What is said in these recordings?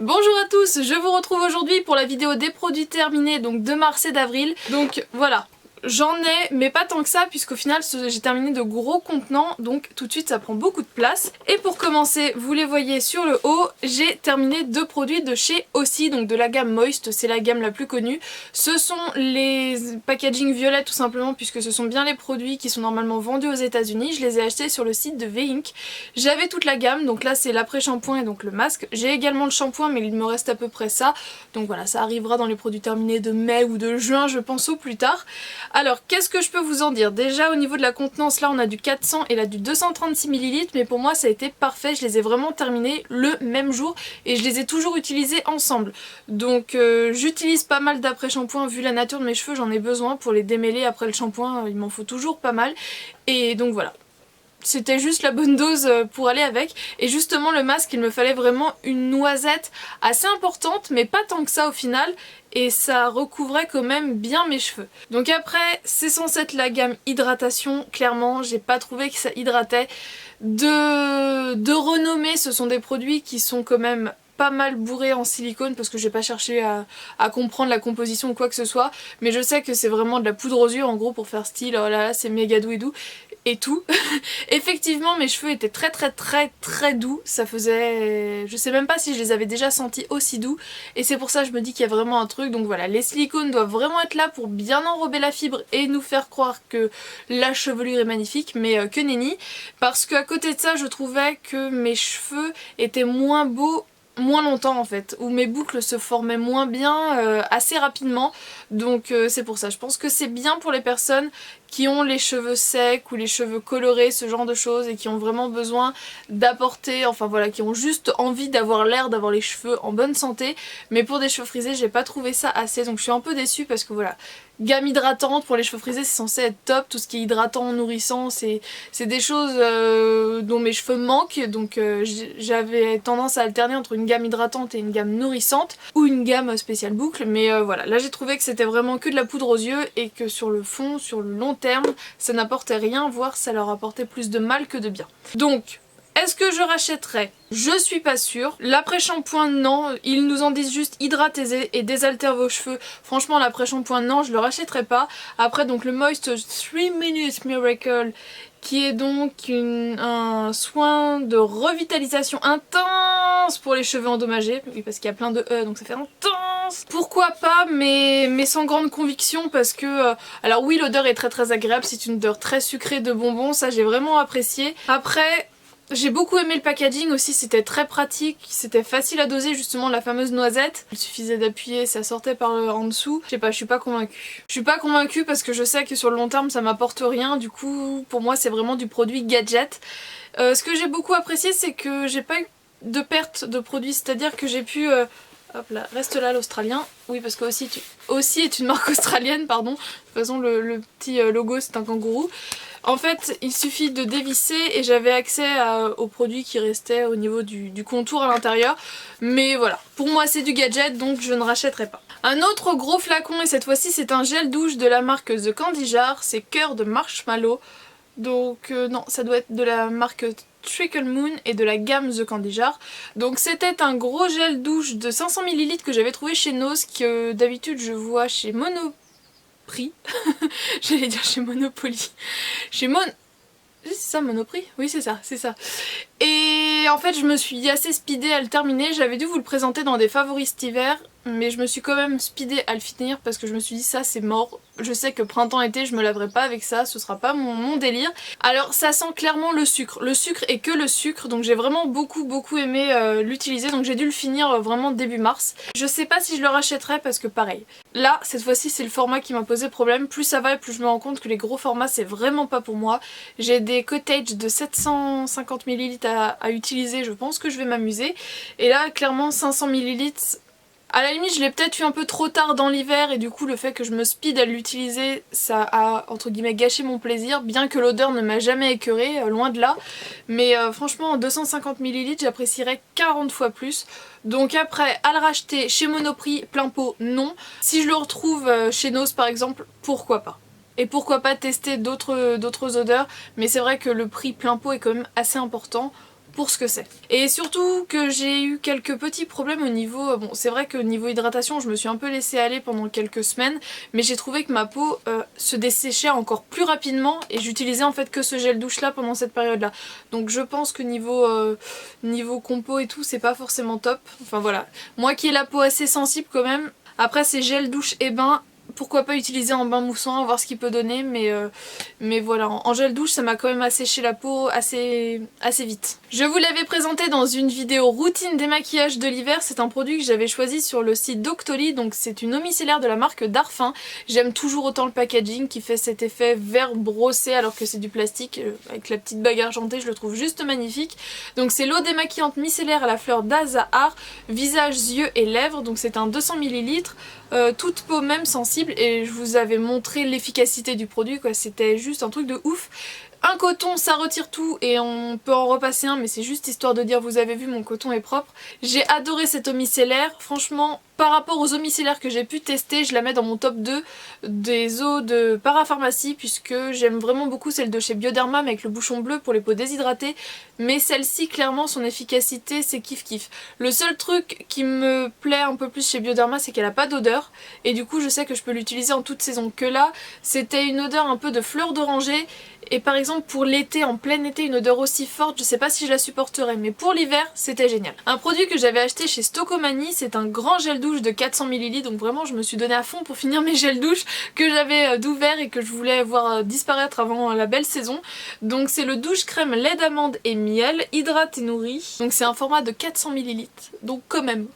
Bonjour à tous, je vous retrouve aujourd'hui pour la vidéo des produits terminés donc de mars et d'avril. Donc voilà, j'en ai mais pas tant que ça puisqu'au final j'ai terminé de gros contenants donc tout de suite ça prend beaucoup de place. Et pour commencer, vous les voyez sur le haut, j'ai terminé deux produits de chez Aussie, donc de la gamme Moist, c'est la gamme la plus connue. Ce sont les packaging violets tout simplement puisque ce sont bien les produits qui sont normalement vendus aux États-Unis. Je les ai achetés sur le site de V-Ink. J'avais toute la gamme, donc là c'est l'après-shampoing et donc le masque. J'ai également le shampoing mais il me reste à peu près ça. Donc voilà, ça arrivera dans les produits terminés de mai ou de juin je pense au plus tard. Alors qu'est-ce que je peux vous en dire? Déjà au niveau de la contenance, là on a du 400 et là du 236 ml, mais pour moi ça a été parfait, je les ai vraiment terminés le même jour et je les ai toujours utilisés ensemble. Donc j'utilise pas mal d'après-shampoing, vu la nature de mes cheveux j'en ai besoin pour les démêler après le shampoing, il m'en faut toujours pas mal. Et donc voilà. C'était juste la bonne dose pour aller avec. Et justement le masque, il me fallait vraiment une noisette assez importante, mais pas tant que ça au final. Et ça recouvrait quand même bien mes cheveux. Donc après, c'est censé être la gamme hydratation. Clairement, j'ai pas trouvé que ça hydratait. De renommée, ce sont des produits qui sont quand même pas mal bourrés en silicone parce que j'ai pas cherché à comprendre la composition ou quoi que ce soit, mais je sais que c'est vraiment de la poudre aux yeux en gros pour faire style, oh là là c'est méga doux et tout. Effectivement mes cheveux étaient très doux, ça faisait... je sais même pas si je les avais déjà sentis aussi doux et c'est pour ça que je me dis qu'il y a vraiment un truc. Donc voilà, les silicones doivent vraiment être là pour bien enrober la fibre et nous faire croire que la chevelure est magnifique, mais que nenni, parce qu'à côté de ça je trouvais que mes cheveux étaient moins beaux moins longtemps en fait, où mes boucles se formaient moins bien assez rapidement. Donc c'est pour ça, je pense que c'est bien pour les personnes qui ont les cheveux secs ou les cheveux colorés, ce genre de choses, et qui ont vraiment besoin d'apporter, enfin voilà, qui ont juste envie d'avoir l'air d'avoir les cheveux en bonne santé. Mais pour des cheveux frisés j'ai pas trouvé ça assez, donc je suis un peu déçue parce que voilà, gamme hydratante pour les cheveux frisés c'est censé être top, tout ce qui est hydratant, nourrissant, c'est des choses dont mes cheveux manquent, donc j'avais tendance à alterner entre une gamme hydratante et une gamme nourrissante, ou une gamme spéciale boucle, mais voilà, là j'ai trouvé que c'était vraiment que de la poudre aux yeux et que sur le fond, sur le long terme, ça n'apportait rien, voire ça leur apportait plus de mal que de bien. Donc est-ce que je rachèterais? Je suis pas sûre. L'après-shampoing non, ils nous en disent juste hydratez et désaltère vos cheveux. Franchement l'après-shampoing non, je le rachèterai pas. Après donc le Moist 3 Minutes Miracle qui est donc un soin de revitalisation intense pour les cheveux endommagés. Oui parce qu'il y a plein de E donc ça fait intense. Pourquoi pas, mais sans grande conviction parce que... alors oui l'odeur est très agréable, c'est une odeur très sucrée de bonbons, ça j'ai vraiment apprécié. Après... j'ai beaucoup aimé le packaging aussi, c'était très pratique, c'était facile à doser justement la fameuse noisette. Il suffisait d'appuyer, ça sortait par en dessous. Je sais pas, je suis pas convaincue. Je suis pas convaincue parce que je sais que sur le long terme ça m'apporte rien, du coup pour moi c'est vraiment du produit gadget. Ce que j'ai beaucoup apprécié c'est que j'ai pas eu de perte de produit, c'est-à-dire que j'ai pu... hop là, reste là l'Australien. Oui parce que aussi est une marque australienne, pardon. De toute façon le petit logo c'est un kangourou. En fait, il suffit de dévisser et j'avais accès aux produits qui restaient au niveau du contour à l'intérieur. Mais voilà, pour moi c'est du gadget donc je ne rachèterai pas. Un autre gros flacon et cette fois-ci c'est un gel douche de la marque The Candy Jar, c'est cœur de marshmallow. Donc non, ça doit être de la marque Trickle Moon et de la gamme The Candy Jar. Donc c'était un gros gel douche de 500 ml que j'avais trouvé chez Nose, que d'habitude je vois chez Monoprix. J'allais dire chez Monopoly. Chez c'est ça Monoprix? Oui c'est ça, c'est ça. Et en fait je me suis assez speedée à le terminer, j'avais dû vous le présenter dans des favoris cet hiver, mais je me suis quand même speedée à le finir parce que je me suis dit ça c'est mort. Je sais que printemps-été je me laverai pas avec ça, ce sera pas mon délire. Alors ça sent clairement le sucre et que le sucre, donc j'ai vraiment beaucoup aimé l'utiliser, donc j'ai dû le finir vraiment début mars. Je sais pas si je le rachèterai parce que pareil, là cette fois-ci c'est le format qui m'a posé problème, plus ça va et plus je me rends compte que les gros formats c'est vraiment pas pour moi. J'ai des cottage de 750 ml à utiliser, je pense que je vais m'amuser, et là clairement 500 ml. À la limite je l'ai peut-être eu un peu trop tard dans l'hiver et du coup le fait que je me speed à l'utiliser ça a entre guillemets gâché mon plaisir, bien que l'odeur ne m'a jamais écœurée, loin de là. Mais franchement 250 ml j'apprécierais 40 fois plus. Donc après à le racheter chez Monoprix plein pot non. Si je le retrouve chez Nose par exemple pourquoi pas. Et pourquoi pas tester d'autres odeurs, mais c'est vrai que le prix plein pot est quand même assez important. pour ce que c'est. Et surtout que j'ai eu quelques petits problèmes au niveau... Bon, c'est vrai que niveau hydratation, je me suis un peu laissée aller pendant quelques semaines, mais j'ai trouvé que ma peau se desséchait encore plus rapidement et j'utilisais en fait que ce gel douche là pendant cette période là. Donc je pense que niveau compo et tout, c'est pas forcément top. Enfin voilà. Moi qui ai la peau assez sensible quand même, après c'est gel douche et bain, pourquoi pas utiliser en bain moussant, voir ce qu'il peut donner, mais voilà, en gel douche ça m'a quand même asséché la peau assez vite. Je vous l'avais présenté dans une vidéo routine démaquillage de l'hiver, c'est un produit que j'avais choisi sur le site Doctoly, donc c'est une eau micellaire de la marque Darphin. J'aime toujours autant le packaging qui fait cet effet vert brossé alors que c'est du plastique, avec la petite bague argentée, je le trouve juste magnifique. Donc c'est l'eau démaquillante micellaire à la fleur d'Azahar, visage, yeux et lèvres, donc c'est un 200 ml. Toute peau même sensible et je vous avais montré l'efficacité du produit quoi, c'était juste un truc de ouf. Un coton ça retire tout et on peut en repasser un mais c'est juste histoire de dire vous avez vu mon coton est propre. J'ai adoré cette eau micellaire, franchement par rapport aux eaux micellaires que j'ai pu tester, je la mets dans mon top 2 des eaux de parapharmacie puisque j'aime vraiment beaucoup celle de chez Bioderma mais avec le bouchon bleu pour les peaux déshydratées, mais celle-ci clairement son efficacité c'est kiff kiff. Le seul truc qui me plaît un peu plus chez Bioderma c'est qu'elle a pas d'odeur et du coup je sais que je peux l'utiliser en toute saison, que là c'était une odeur un peu de fleur d'oranger et par exemple pour l'été, en plein été, une odeur aussi forte, je sais pas si je la supporterais mais pour l'hiver c'était génial. Un produit que j'avais acheté chez Stocomanie, c'est un grand gel douche de 400 ml, donc vraiment je me suis donné à fond pour finir mes gels douche que j'avais d'ouvert et que je voulais voir disparaître avant la belle saison. Donc c'est le douche crème lait d'amande et miel, hydrate et nourrit, donc c'est un format de 400 ml, donc quand même,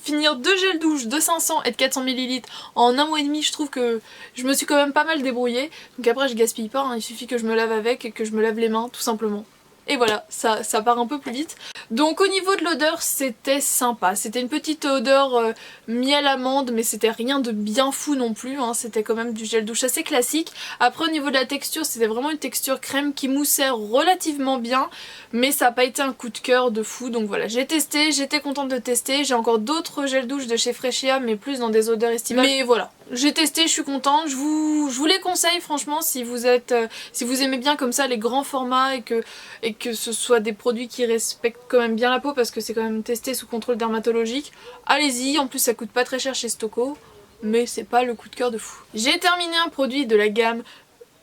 finir 2 gels douche de 500 et de 400 ml en un mois et demi, je trouve que je me suis quand même pas mal débrouillée. Donc après je gaspille pas, hein, il suffit que je me lave avec et que je me lave les mains tout simplement. Et voilà, ça part un peu plus vite. Donc au niveau de l'odeur, c'était sympa. C'était une petite odeur miel amande, mais c'était rien de bien fou non plus, hein. C'était quand même du gel douche assez classique. Après au niveau de la texture, c'était vraiment une texture crème qui moussait relativement bien, mais ça n'a pas été un coup de cœur de fou. Donc voilà, j'ai testé, j'étais contente de tester. J'ai encore d'autres gels douche de chez Freshia, mais plus dans des odeurs estivales. Mais voilà, j'ai testé, je suis contente. Je vous les conseille franchement si vous aimez bien comme ça les grands formats et que ce soit des produits qui respectent quand même bien la peau parce que c'est quand même testé sous contrôle dermatologique. Allez-y, en plus ça coûte pas très cher chez Stoco, mais c'est pas le coup de cœur de fou. J'ai terminé un produit de la gamme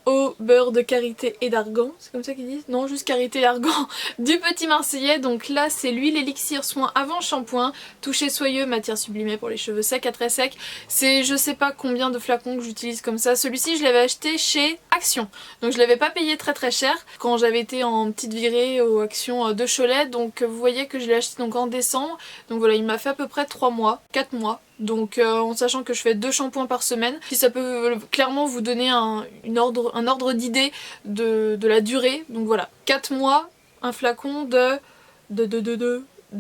au beurre de karité et d'argan, c'est comme ça qu'ils disent? Non, juste karité et argan du Petit Marseillais. Donc là c'est l'huile élixir soin avant shampoing, toucher soyeux, matière sublimée pour les cheveux secs à très secs. C'est je sais pas combien de flacons que j'utilise comme ça. Celui-ci je l'avais acheté chez Action, donc je l'avais pas payé très cher quand j'avais été en petite virée aux Actions de Cholet. Donc vous voyez que je l'ai acheté donc en décembre, donc voilà il m'a fait à peu près 3 mois, 4 mois. Donc en sachant que je fais 2 shampoings par semaine, si ça peut clairement vous donner un ordre d'idée de la durée. Donc voilà, 4 mois, un flacon de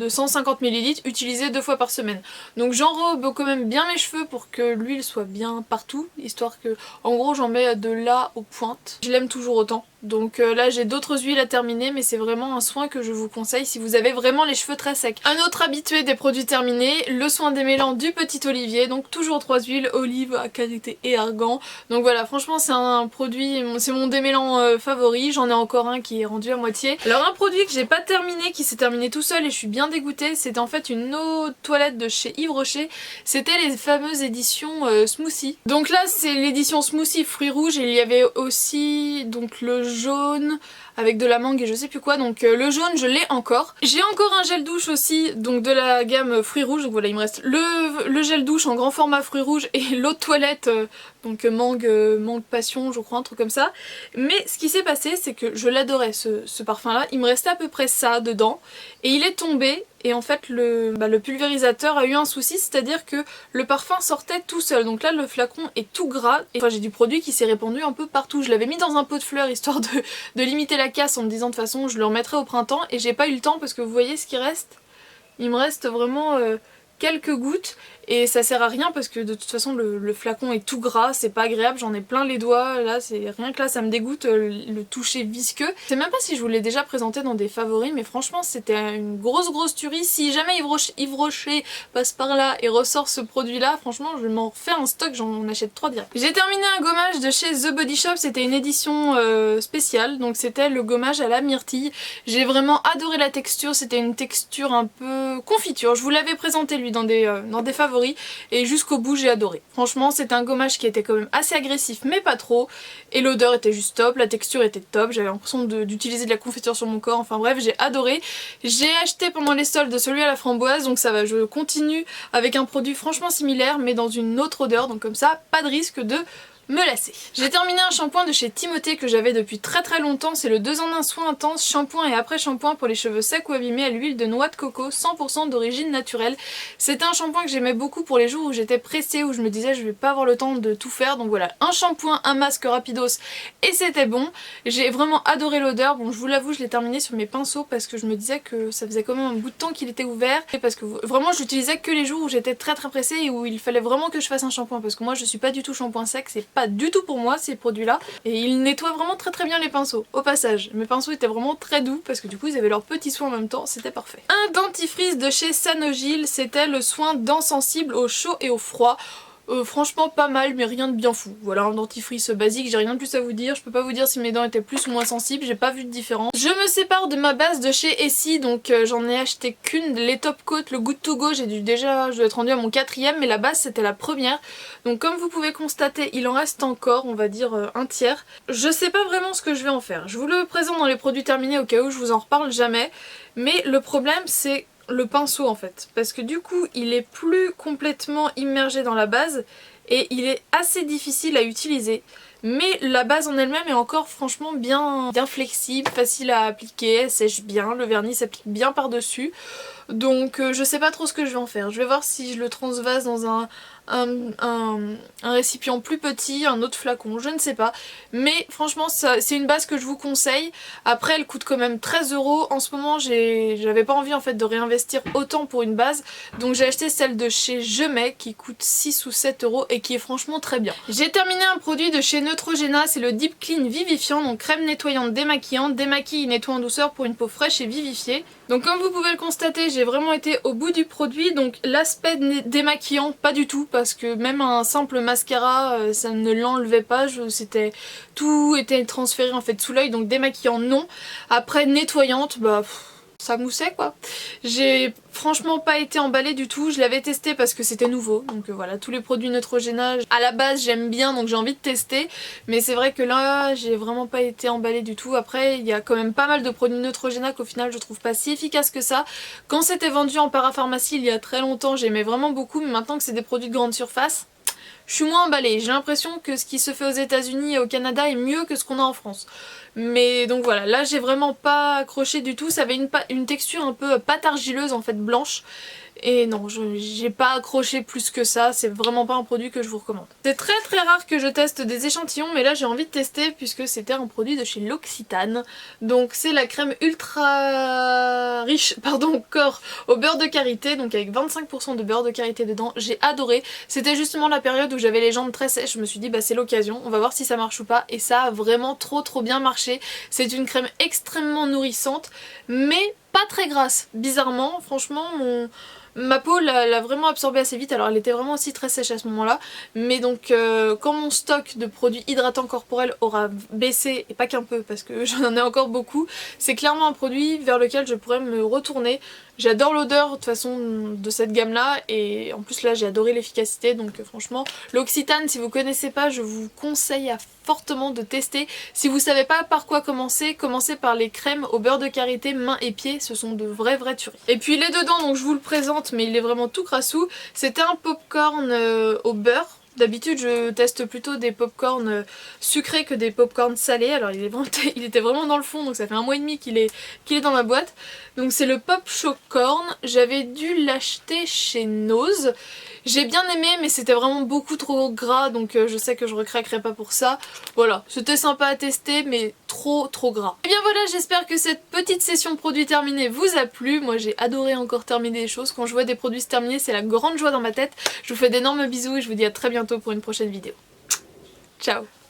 150 ml utilisé 2 fois par semaine. Donc j'enrobe quand même bien mes cheveux pour que l'huile soit bien partout, histoire que en gros j'en mets de là aux pointes. Je l'aime toujours autant. Donc là j'ai d'autres huiles à terminer, mais c'est vraiment un soin que je vous conseille si vous avez vraiment les cheveux très secs. Un autre habitué des produits terminés, le soin démêlant du Petit Olivier, donc toujours 3 huiles, olive, karité et argan. Donc voilà, franchement c'est un produit, c'est mon démêlant favori, j'en ai encore un qui est rendu à moitié. Alors un produit que j'ai pas terminé, qui s'est terminé tout seul et je suis bien dégoûtée, c'était en fait une eau de toilette de chez Yves Rocher, c'était les fameuses éditions Smoothie. Donc là c'est l'édition Smoothie fruits rouges et il y avait aussi donc le jaune avec de la mangue et je sais plus quoi, donc le jaune je l'ai encore. J'ai encore un gel douche aussi donc de la gamme fruits rouges, donc voilà il me reste le gel douche en grand format fruits rouges et l'eau de toilette donc mangue passion je crois, un truc comme ça. Mais ce qui s'est passé c'est que je l'adorais ce parfum là, il me restait à peu près ça dedans et il est tombé. Et en fait le pulvérisateur a eu un souci, c'est-à-dire que le parfum sortait tout seul. Donc là le flacon est tout gras et enfin, j'ai du produit qui s'est répandu un peu partout. Je l'avais mis dans un pot de fleurs histoire de limiter la casse en me disant de toute façon je le remettrai au printemps, et j'ai pas eu le temps parce que vous voyez ce qui reste. Il me reste vraiment quelques gouttes et ça sert à rien parce que de toute façon le flacon est tout gras, c'est pas agréable, j'en ai plein les doigts, là c'est rien que là ça me dégoûte le toucher visqueux. Je sais même pas si je vous l'ai déjà présenté dans des favoris mais franchement c'était une grosse tuerie. Si jamais Yves Rocher passe par là et ressort ce produit là, franchement je m'en refais un stock, j'en achète 3 direct. J'ai terminé un gommage de chez The Body Shop, c'était une édition spéciale, donc c'était le gommage à la myrtille. J'ai vraiment adoré la texture, c'était une texture un peu confiture, je vous l'avais présenté lui dans des favoris et jusqu'au bout j'ai adoré. Franchement c'est un gommage qui était quand même assez agressif mais pas trop et l'odeur était juste top, la texture était top, j'avais l'impression d'utiliser de la confiture sur mon corps, enfin bref j'ai adoré. J'ai acheté pendant les soldes celui à la framboise donc ça va, je continue avec un produit franchement similaire mais dans une autre odeur donc comme ça pas de risque de me lasser. J'ai terminé un shampoing de chez Timothée que j'avais depuis très longtemps, c'est le 2 en 1 soin intense, shampoing et après shampoing pour les cheveux secs ou abîmés à l'huile de noix de coco 100% d'origine naturelle. C'était un shampoing que j'aimais beaucoup pour les jours où j'étais pressée, où je me disais je vais pas avoir le temps de tout faire, donc voilà, un shampoing, un masque rapidos et c'était bon. J'ai vraiment adoré l'odeur, bon je vous l'avoue je l'ai terminé sur mes pinceaux parce que je me disais que ça faisait quand même un bout de temps qu'il était ouvert et parce que vraiment je l'utilisais que les jours où j'étais très pressée et où il fallait vraiment que je fasse un shampoing parce que moi je suis pas du tout shampoing sec, c'est pas du tout pour moi ces produits là et ils nettoient vraiment très bien les pinceaux. Au passage mes pinceaux étaient vraiment très doux parce que du coup ils avaient leurs petits soins en même temps, c'était parfait. Un dentifrice de chez Sanogyl, c'était le soin dents sensibles au chaud et au froid. Franchement pas mal mais rien de bien fou. Voilà un dentifrice basique, j'ai rien de plus à vous dire. Je peux pas vous dire si mes dents étaient plus ou moins sensibles, j'ai pas vu de différence. Je me sépare de ma base de chez Essie donc j'en ai acheté qu'une, les Top Coat, le Good To Go, je dois être rendue à mon 4ème mais la base c'était la première. Donc comme vous pouvez constater il en reste encore on va dire un tiers. Je sais pas vraiment ce que je vais en faire. Je vous le présente dans les produits terminés au cas où je vous en reparle jamais. Mais le problème c'est le pinceau en fait parce que du coup il est plus complètement immergé dans la base et il est assez difficile à utiliser mais la base en elle-même est encore franchement bien flexible, facile à appliquer, elle sèche bien, le vernis s'applique bien par dessus donc je sais pas trop ce que je vais en faire. Je vais voir si je le transvase dans un récipient plus petit, un autre flacon, je ne sais pas. Mais franchement c'est une base que je vous conseille. Après elle coûte quand même 13 €. En ce moment j'avais pas envie en fait de réinvestir autant pour une base. Donc j'ai acheté celle de chez Je Mets qui coûte 6 ou 7 € et qui est franchement très bien. J'ai terminé un produit de chez Neutrogena, c'est le Deep Clean Vivifiant. Donc crème nettoyante démaquillante, démaquille et nettoie en douceur pour une peau fraîche et vivifiée. Donc comme vous pouvez le constater j'ai vraiment été au bout du produit. Donc l'aspect démaquillant pas du tout parce que même un simple mascara ça ne l'enlevait pas, tout était transféré en fait sous l'œil donc démaquillant non. Après nettoyante bah ça moussait quoi. J'ai franchement pas été emballée du tout, je l'avais testé parce que c'était nouveau donc voilà, tous les produits Neutrogena à la base j'aime bien donc j'ai envie de tester mais c'est vrai que là j'ai vraiment pas été emballée du tout. Après il y a quand même pas mal de produits Neutrogena qu'au final je trouve pas si efficaces que ça. Quand c'était vendu en parapharmacie il y a très longtemps j'aimais vraiment beaucoup mais maintenant que c'est des produits de grande surface je suis moins emballée. J'ai l'impression que ce qui se fait aux États-Unis et au Canada est mieux que ce qu'on a en France. Mais donc voilà, là j'ai vraiment pas accroché du tout. Ça avait une texture un peu pâte argileuse en fait blanche. Et non, j'ai pas accroché plus que ça, c'est vraiment pas un produit que je vous recommande. C'est très rare que je teste des échantillons, mais là j'ai envie de tester puisque c'était un produit de chez L'Occitane. Donc c'est la crème ultra riche, corps au beurre de karité, donc avec 25% de beurre de karité dedans. J'ai adoré, c'était justement la période où j'avais les jambes très sèches, je me suis dit bah c'est l'occasion, on va voir si ça marche ou pas. Et ça a vraiment trop bien marché. C'est une crème extrêmement nourrissante, mais pas très grasse. Bizarrement, franchement, ma peau l'a vraiment absorbée assez vite, alors elle était vraiment aussi très sèche à ce moment là, mais donc quand mon stock de produits hydratants corporels aura baissé, et pas qu'un peu parce que j'en ai encore beaucoup, c'est clairement un produit vers lequel je pourrais me retourner. J'adore l'odeur de toute façon de cette gamme là et en plus là j'ai adoré l'efficacité donc franchement L'Occitane si vous connaissez pas je vous conseille fortement de tester. Si vous savez pas par quoi commencer, commencez par les crèmes au beurre de karité mains et pieds, ce sont de vraies tueries. Et puis les dedans donc je vous le présente mais il est vraiment tout crassou, c'était un popcorn au beurre. D'habitude je teste plutôt des pop-corn sucrés que des pop-corn salés. Alors il était vraiment dans le fond, donc ça fait 1 mois et demi qu'il est dans ma boîte. Donc c'est le Pop Chocorn. J'avais dû l'acheter chez Nose. J'ai bien aimé, mais c'était vraiment beaucoup trop gras, donc je sais que je recraquerai pas pour ça. Voilà, c'était sympa à tester, mais trop gras. Et bien voilà, j'espère que cette petite session produits terminés vous a plu. Moi j'ai adoré encore terminer les choses. Quand je vois des produits se terminer, c'est la grande joie dans ma tête. Je vous fais d'énormes bisous et je vous dis à très bientôt pour une prochaine vidéo. Ciao!